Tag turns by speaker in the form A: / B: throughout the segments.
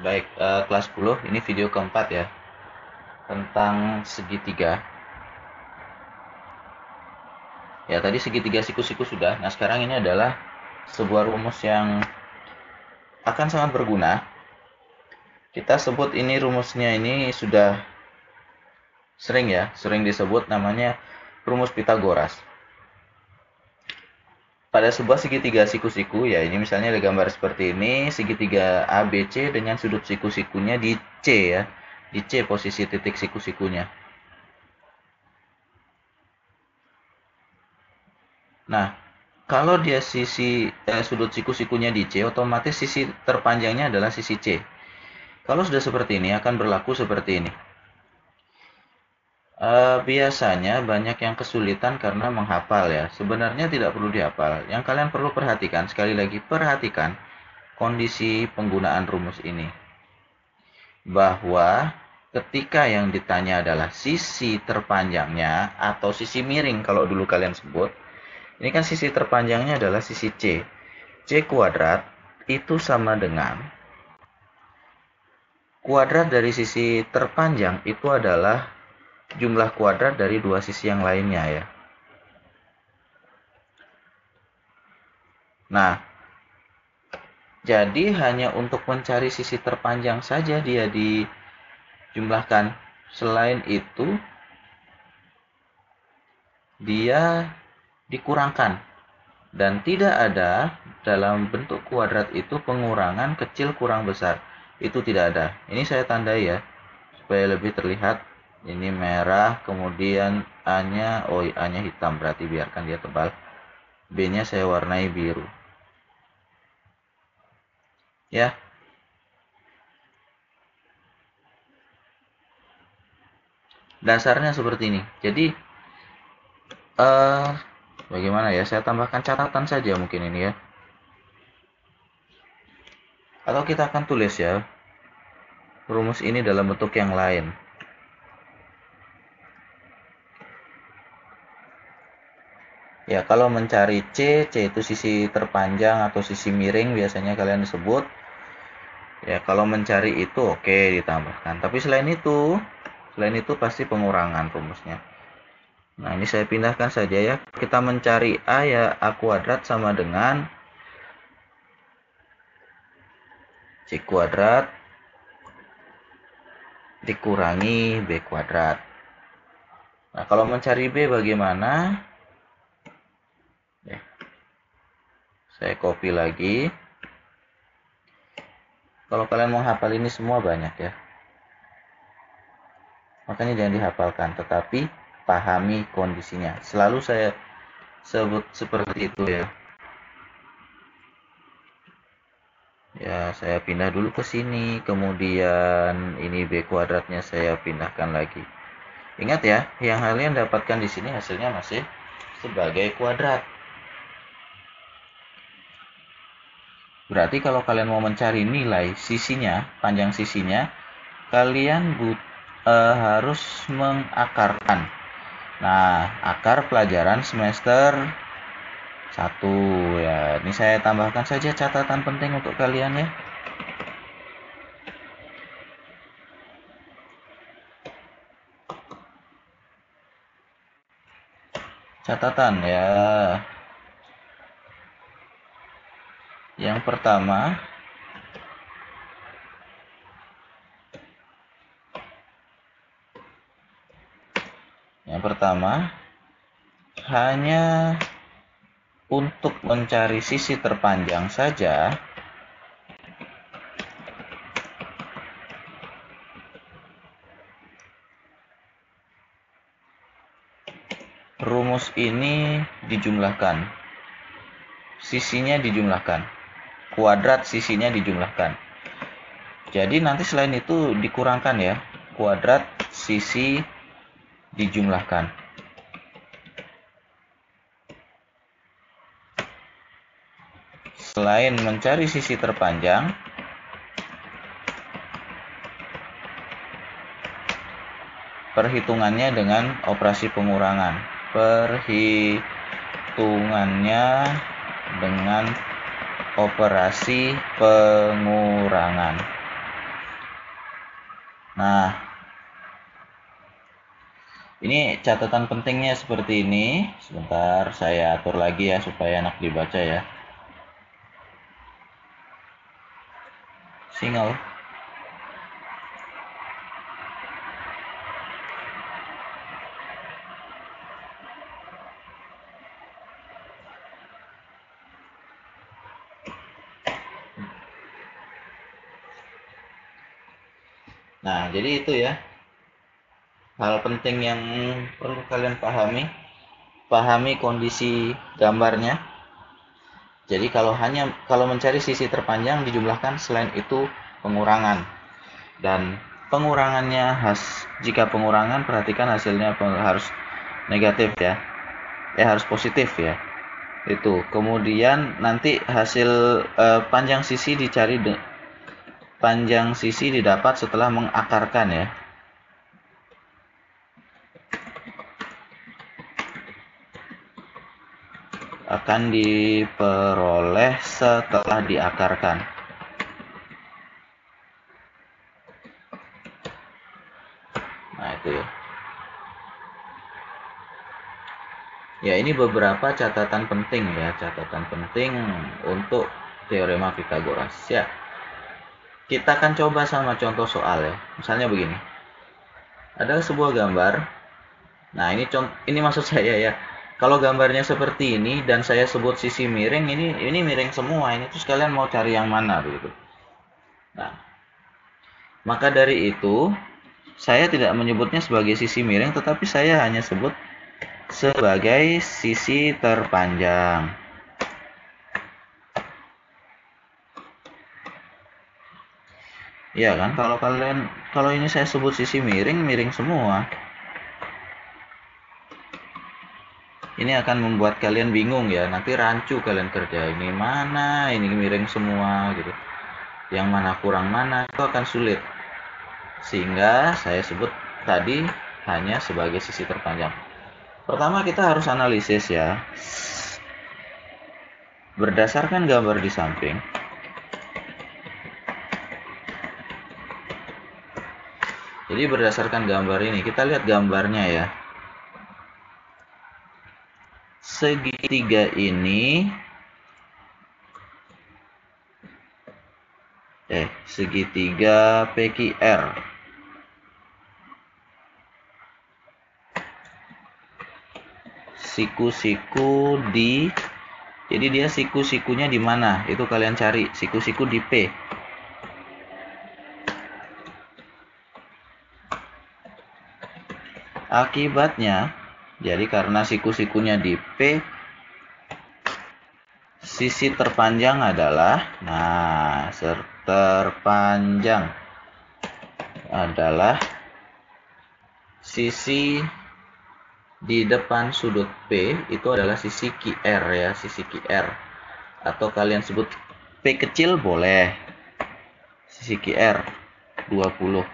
A: Baik, kelas 10, ini video keempat ya, tentang segitiga. Ya, tadi segitiga siku-siku sudah. Nah, sekarang ini adalah sebuah rumus yang akan sangat berguna. Kita sebut ini rumusnya ini sudah sering disebut namanya rumus Pitagoras. Pada sebuah segitiga siku-siku, ya ini misalnya ada gambar seperti ini, segitiga ABC dengan sudut siku-sikunya di C ya. Di C posisi titik siku-sikunya. Nah, kalau dia sudut siku-sikunya di C, otomatis sisi terpanjangnya adalah sisi C. Kalau sudah seperti ini, akan berlaku seperti ini. Biasanya banyak yang kesulitan karena menghafal ya. Sebenarnya tidak perlu dihafal. Yang kalian perlu perhatikan, sekali lagi perhatikan kondisi penggunaan rumus ini. Bahwa ketika yang ditanya adalah sisi terpanjangnya atau sisi miring kalau dulu kalian sebut, ini kan sisi terpanjangnya adalah sisi C. C kuadrat itu sama dengan kuadrat dari sisi terpanjang itu adalah jumlah kuadrat dari dua sisi yang lainnya ya. Nah, jadi hanya untuk mencari sisi terpanjang saja dia dijumlahkan. Selain itu, dia dikurangkan. Dan tidak ada dalam bentuk kuadrat itu pengurangan kecil kurang besar. Itu tidak ada. Ini saya tandai ya, supaya lebih terlihat. Ini merah, kemudian A-nya hitam, berarti biarkan dia tebal. B-nya saya warnai biru. Ya, dasarnya seperti ini. Jadi, bagaimana ya? Saya tambahkan catatan saja mungkin ini ya. Atau kita akan tulis ya, rumus ini dalam bentuk yang lain. Ya, kalau mencari C itu sisi terpanjang atau sisi miring biasanya kalian disebut. Ya, kalau mencari itu oke ditambahkan. Tapi selain itu pasti pengurangan rumusnya. Nah, ini saya pindahkan saja ya. Kita mencari A ya, A kuadrat sama dengan C kuadrat dikurangi B kuadrat. Nah, kalau mencari B bagaimana? Ya, saya copy lagi. Kalau kalian mau hafal ini semua banyak ya. Makanya jangan dihafalkan, tetapi pahami kondisinya. Selalu saya sebut seperti itu ya. Ya, saya pindah dulu ke sini, kemudian ini B kuadratnya saya pindahkan lagi. Ingat ya, yang kalian dapatkan di sini hasilnya masih sebagai kuadrat. Berarti kalau kalian mau mencari nilai sisinya, panjang sisinya, kalian harus mengakarkan. Nah, akar pelajaran semester 1 ya. Ini saya tambahkan saja catatan penting untuk kalian ya. Catatan ya. Yang pertama, hanya untuk mencari sisi terpanjang saja, rumus ini dijumlahkan. Sisinya dijumlahkan. Kuadrat sisinya dijumlahkan. Jadi nanti selain itu dikurangkan ya. Kuadrat sisi dijumlahkan. Selain mencari sisi terpanjang, perhitungannya dengan operasi pengurangan. Perhitungannya dengan operasi pengurangan. Nah, ini catatan pentingnya seperti ini. Sebentar, saya atur lagi ya supaya enak dibaca ya. Single. Nah, jadi itu ya. Hal penting yang perlu kalian pahami. Pahami kondisi gambarnya. Jadi kalau mencari sisi terpanjang dijumlahkan, selain itu pengurangan. Dan pengurangannya jika pengurangan perhatikan hasilnya harus negatif ya. Harus positif ya. Itu. Kemudian nanti hasil panjang sisi panjang sisi didapat setelah mengakarkan ya. Akan diperoleh setelah diakarkan. Nah, itu ya. Ya, ini beberapa catatan penting ya, catatan penting untuk teorema Pythagoras ya. Kita akan coba sama contoh soal ya. Misalnya begini. Ada sebuah gambar. Nah, ini maksud saya ya. Kalau gambarnya seperti ini dan saya sebut sisi miring, ini miring semua. Ini terus kalian mau cari yang mana begitu. Nah, maka dari itu saya tidak menyebutnya sebagai sisi miring, tetapi saya hanya sebut sebagai sisi terpanjang. Iya kan? Kalau ini saya sebut sisi miring, miring semua. Ini akan membuat kalian bingung ya. Nanti rancu kalian kerja. Ini mana? Ini miring semua gitu. Yang mana kurang mana? Itu akan sulit. Sehingga saya sebut tadi hanya sebagai sisi terpanjang. Pertama kita harus analisis ya. Berdasarkan gambar di samping. Jadi berdasarkan gambar ini, kita lihat gambarnya ya. Segitiga ini segitiga PQR. Siku-siku jadi dia siku-sikunya di mana? Itu kalian cari. Siku-siku di P. Akibatnya, jadi karena siku-sikunya di P, sisi terpanjang adalah, terpanjang adalah sisi di depan sudut P, itu adalah sisi QR ya, sisi QR. Atau kalian sebut P kecil boleh. Sisi QR 20.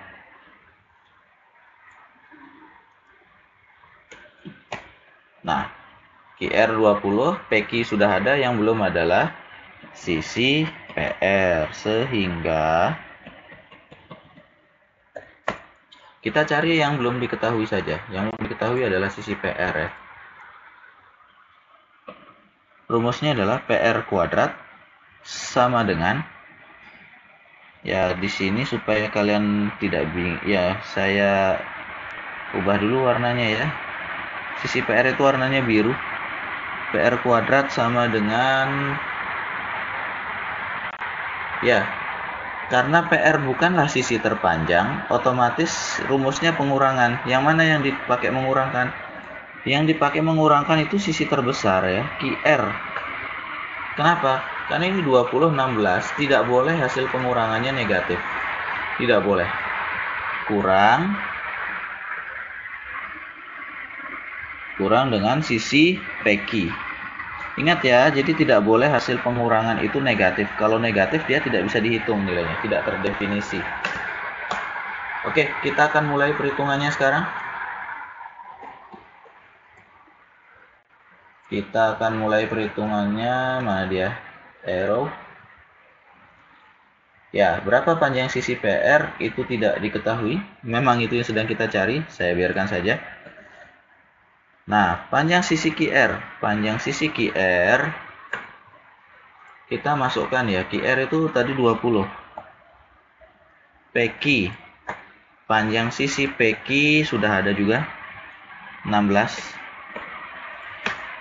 A: Nah, QR 20, PQ sudah ada, yang belum adalah sisi PR. Sehingga kita cari yang belum diketahui saja. Yang belum diketahui adalah sisi PR ya. Rumusnya adalah PR kuadrat sama dengan, ya di sini supaya kalian tidak bingung, ya saya ubah dulu warnanya ya. Sisi PR itu warnanya biru. PR kuadrat sama dengan, ya karena PR bukanlah sisi terpanjang, otomatis rumusnya pengurangan. Yang mana yang dipakai mengurangkan? Yang dipakai mengurangkan itu sisi terbesar ya, QR. Kenapa? Karena ini 20, 16, tidak boleh hasil pengurangannya negatif. Tidak boleh. Kurang dengan sisi PQ. Ingat ya, jadi tidak boleh hasil pengurangan itu negatif. Kalau negatif dia tidak bisa dihitung nilainya, tidak terdefinisi. Oke, kita akan mulai perhitungannya sekarang. Kita akan mulai perhitungannya, mana dia? Arrow. Ya, berapa panjang sisi PR itu tidak diketahui. Memang itu yang sedang kita cari, saya biarkan saja. Nah, panjang sisi QR. Panjang sisi QR kita masukkan ya. QR itu tadi 20. PQ. Panjang sisi PQ sudah ada juga. 16.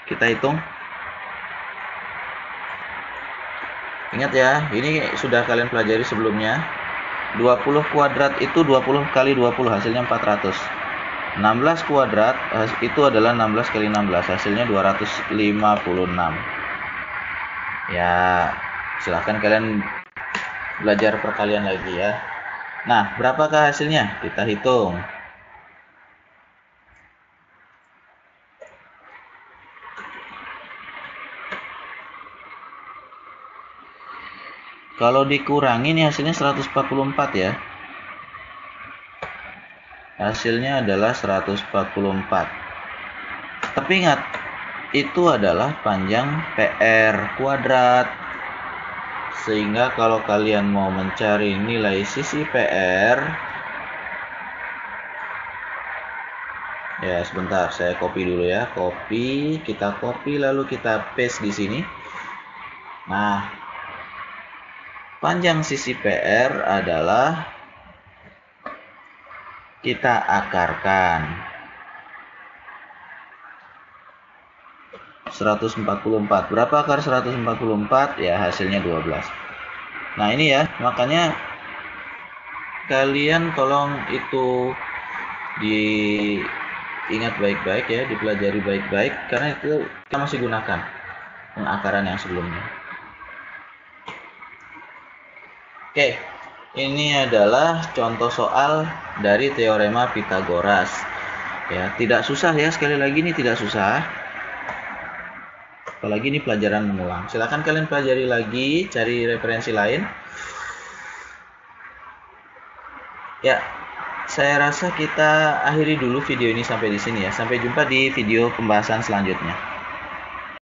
A: Kita hitung. Ingat ya, ini sudah kalian pelajari sebelumnya. 20 kuadrat itu 20 kali 20, hasilnya 400. 16 kuadrat itu adalah 16 kali 16, hasilnya 256. Ya, silahkan kalian belajar perkalian lagi ya. Nah, berapakah hasilnya? Kita hitung. Kalau dikurangi ini hasilnya 144 ya. Hasilnya adalah 144. Tapi ingat, itu adalah panjang PR kuadrat. Sehingga kalau kalian mau mencari nilai sisi PR, ya sebentar, saya copy dulu ya. Kita copy lalu kita paste di sini. Nah, panjang sisi PR adalah kita akarkan 144. Berapa akar 144? Ya, hasilnya 12. Nah, ini ya, makanya kalian tolong itu diingat baik-baik ya, dipelajari baik-baik, karena itu kita masih gunakan pengakaran yang sebelumnya. Oke, ini adalah contoh soal dari teorema Pitagoras. Ya, tidak susah ya, sekali lagi ini tidak susah. Apalagi ini pelajaran mengulang. Silakan kalian pelajari lagi, cari referensi lain. Ya, saya rasa kita akhiri dulu video ini sampai di sini ya. Sampai jumpa di video pembahasan selanjutnya.